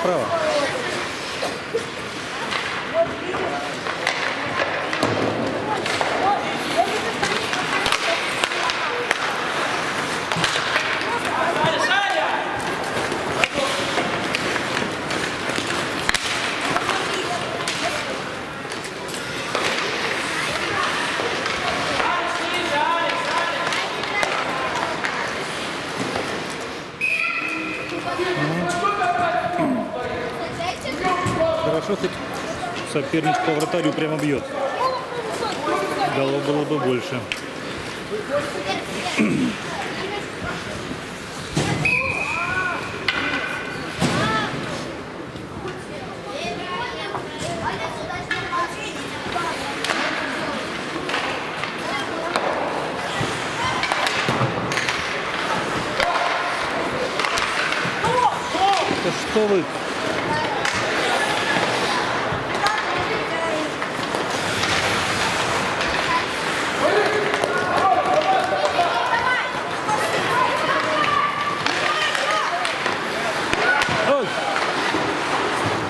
вправо. Хорошо, хоть соперник по вратарю прямо бьет. Дало было бы больше. Да что вы?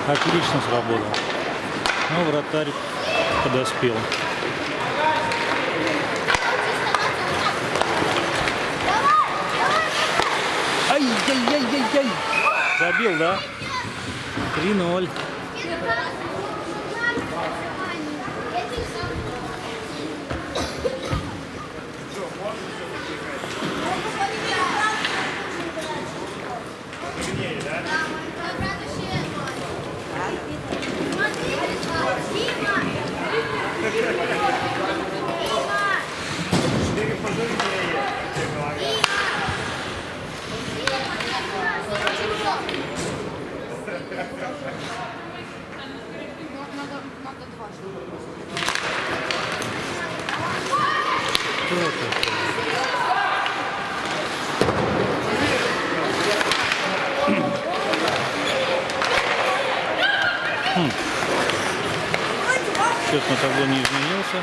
Отлично сработал. Но вратарь подоспел. Ай-яй-яй-яй-яй! Забил, да? 3-0. Счет на табло не изменился.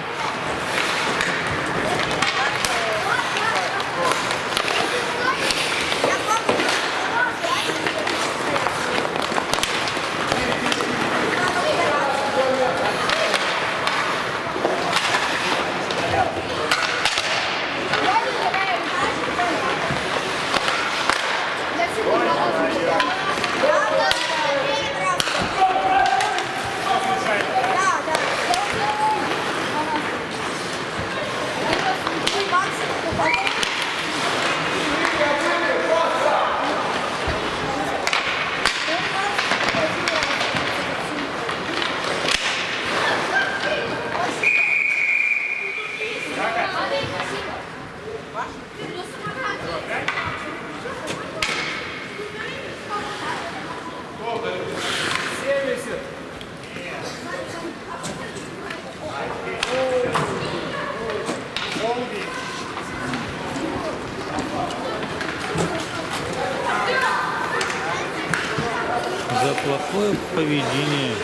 За плохое поведение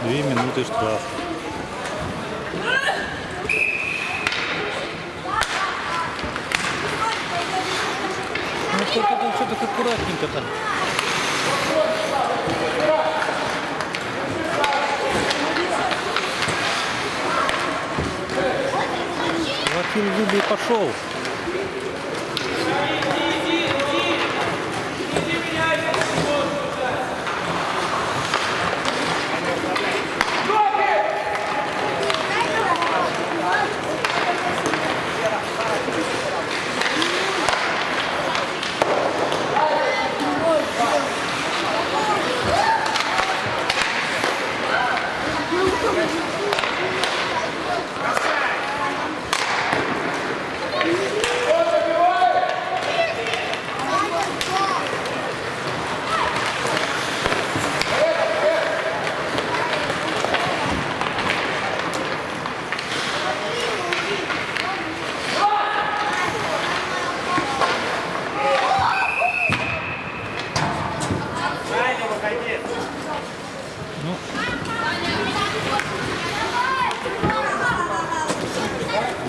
2 минуты штрафа. Ну только там все так аккуратненько-то. Схватил зубы и пошел.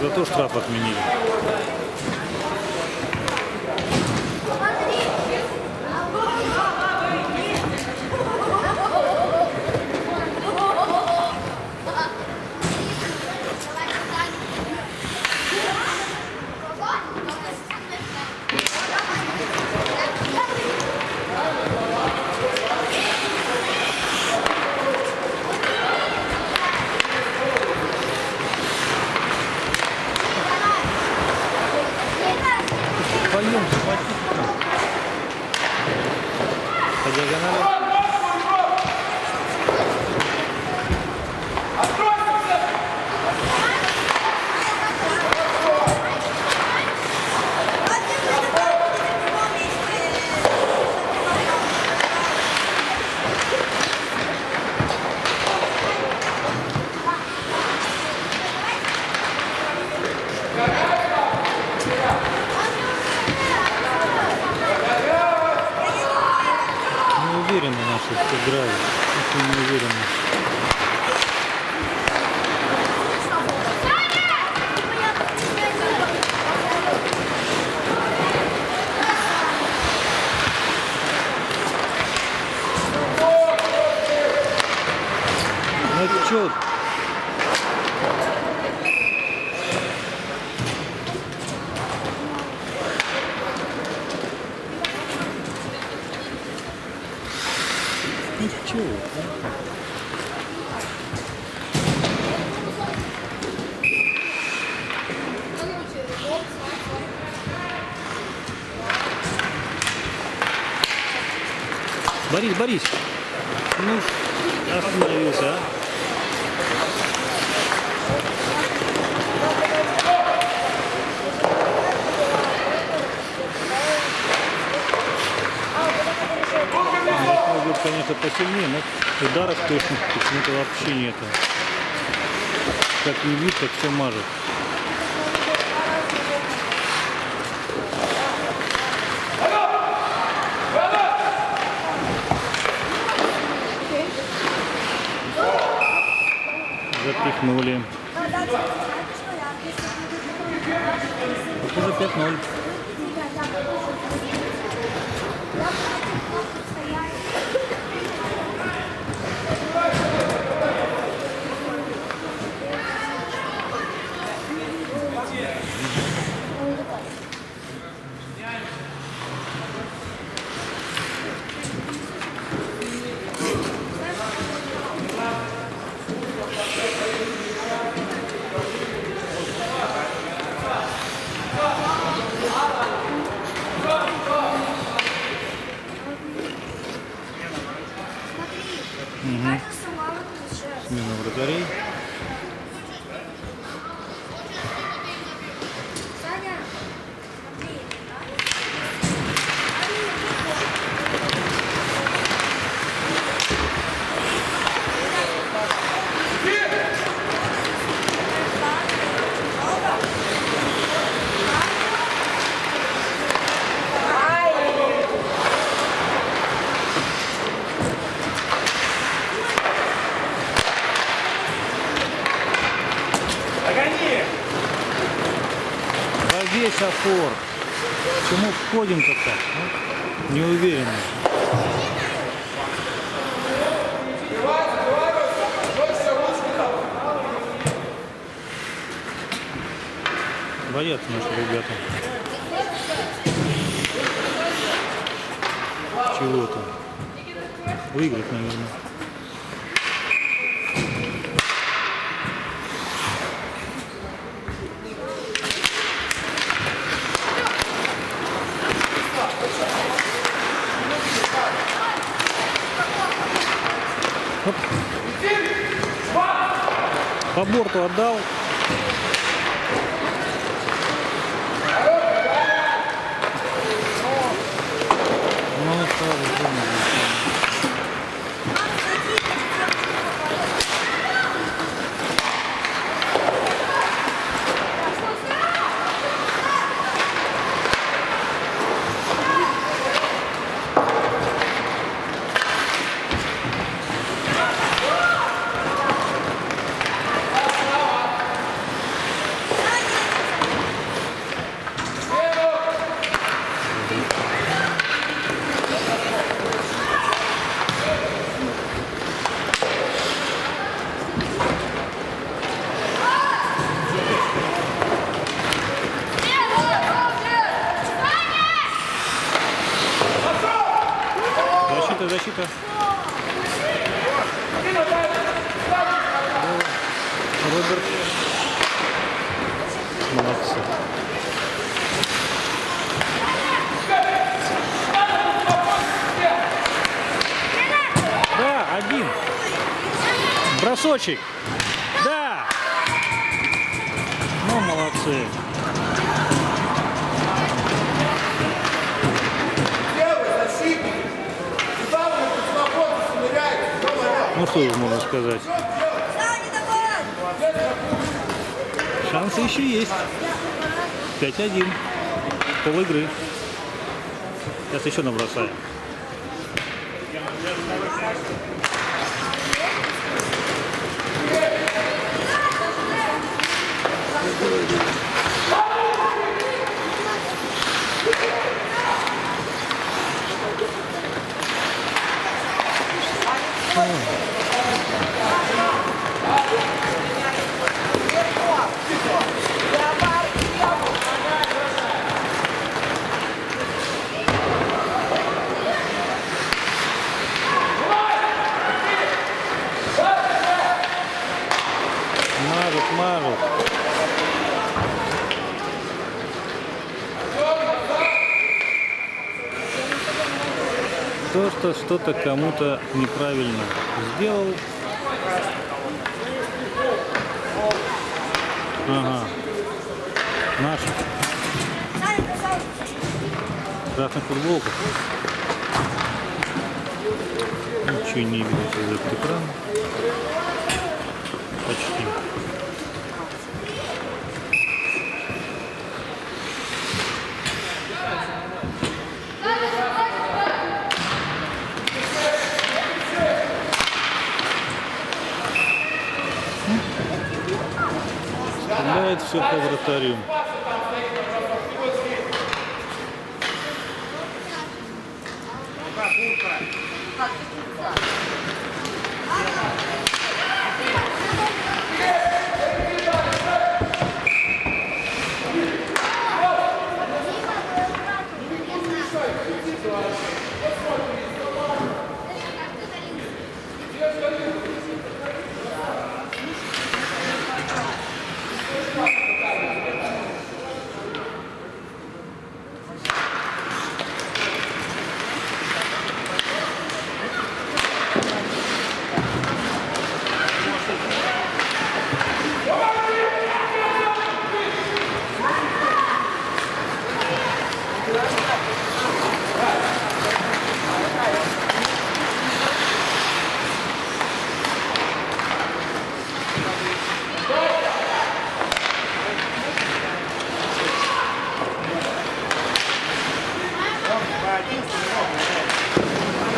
Зато штраф отменили. неуверенно наши играют. Очень неуверенно. Ну чё? Ничего. Борис, ну, остановился, а? Будет, конечно, посильнее, но ударов точных почему-то вообще нету. Как не вид, так все мажет. Запихнули. Уже 5-0. Смена вратарей. Весь опор. Почему входим-то так? Ну, не уверен. Боятся наши ребята. Чего-то. Выиграть, наверное. Оп. По борту отдал. Ну, защита. Роберт. Молодцы. Да, один. Бросочек. Да. Ну, молодцы. Ну что можно сказать? Шансы еще есть. 5-1. Пол игры. Сейчас еще набросаем. Мажут. То, что что-то кому-то неправильно сделал. Ага. Наш. Красная футболка. Ничего не видно из этого экрана. Почти. Стреляет все по вратарю.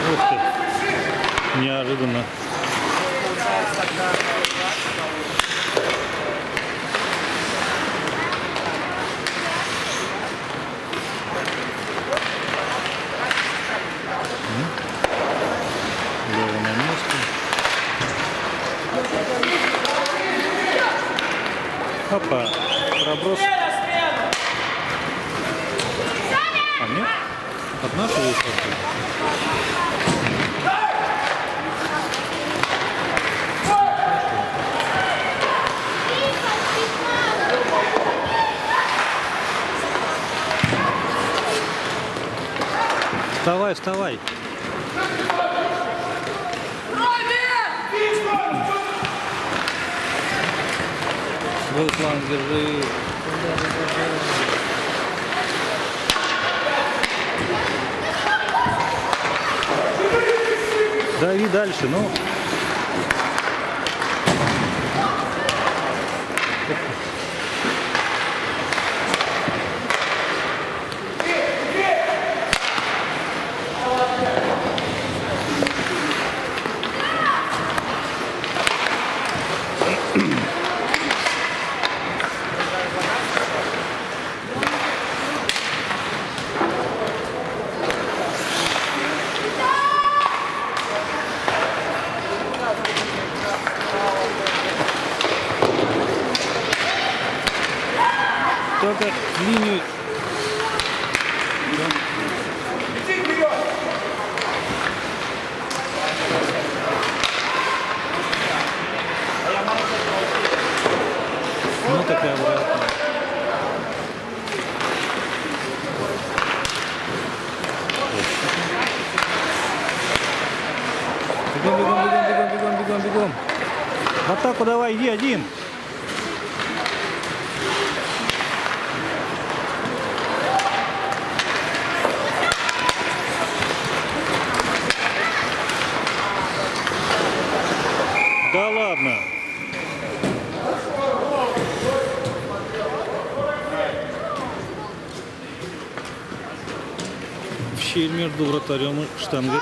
Ух ты, неожиданно. Лево на месте. Опа, проброс. А нет? От нашего высоты. Вставай, вставай. Свой фланг держи. Дави дальше, ну. Только линию. Ну так и обратно. Бегом. В атаку давай, иди один. Да ладно. В щель между вратарем и штангой.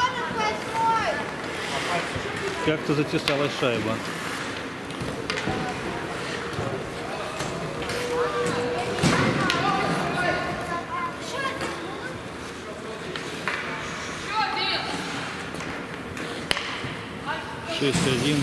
Как-то затесалась шайба. Шесть один.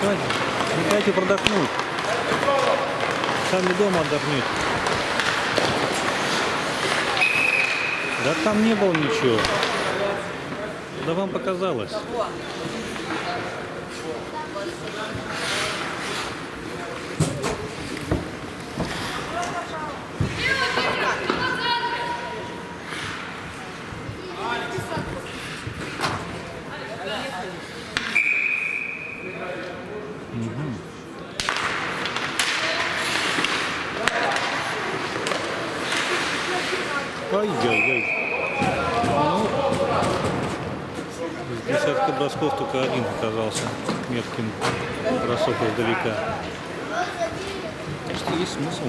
Давай. Не дайте продохнуть. Сами дома отдохнете. Да там не было ничего. Да вам показалось. Ай-яй-яй. Ну, с десятка бросков только один оказался метким бросок издалека. Так что есть смысл.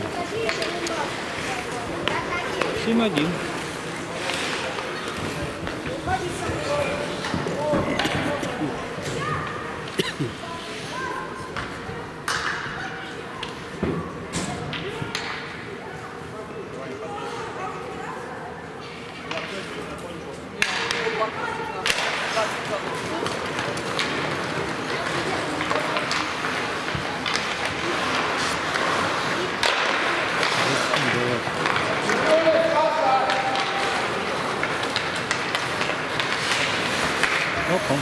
7-1. Опа.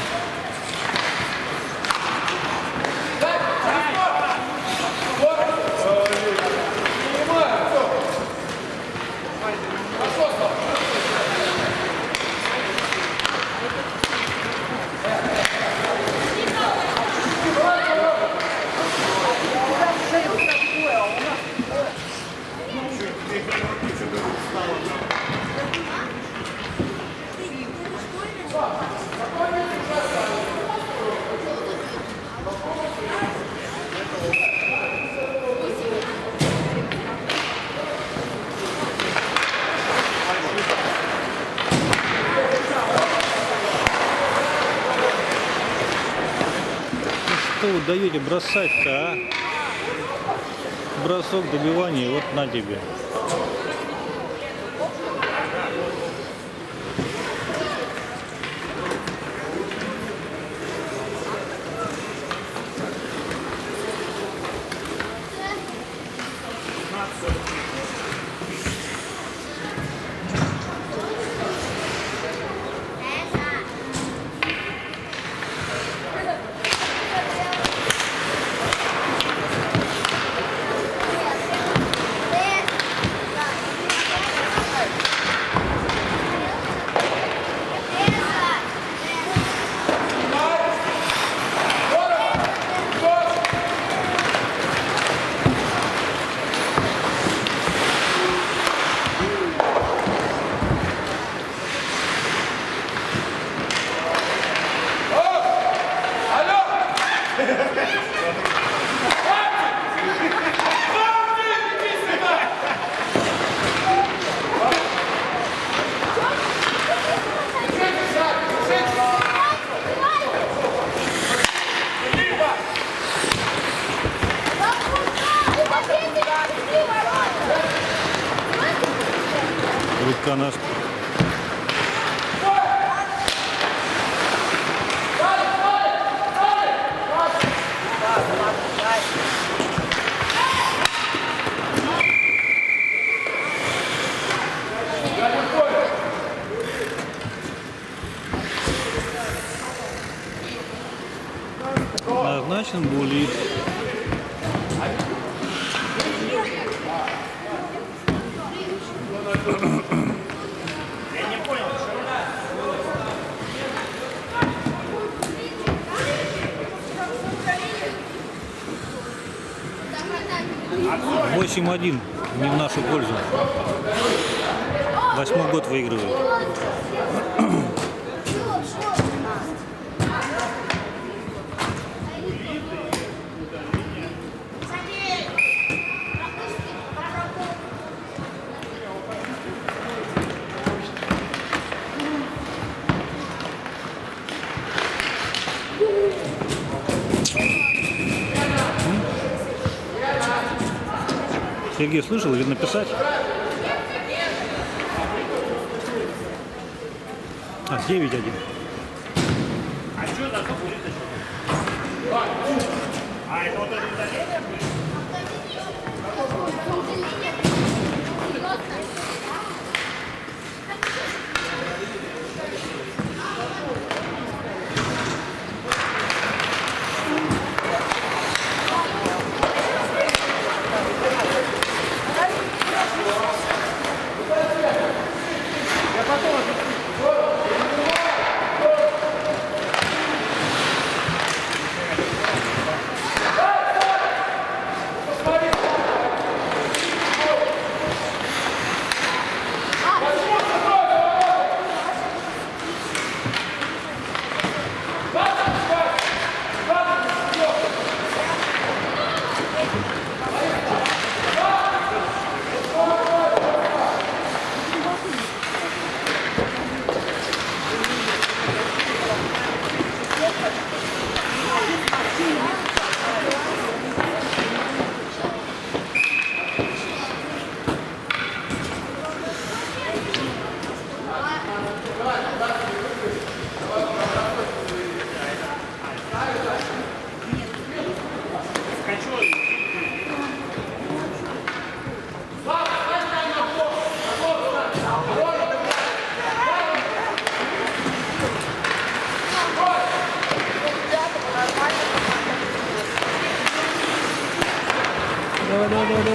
Что вы даете бросать-то, а? Бросок, добивание, вот на тебе. Рыбка наш. Назначен булит. Я не понял, Восемь один. Не в нашу пользу. 8-й год выигрывают. Сергей слышал или написать? А, 9-1. А что за будет? А это вот это удаление будет?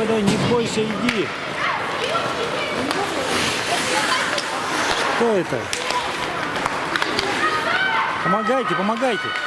Давай, не бойся, иди. Что это? Помогайте.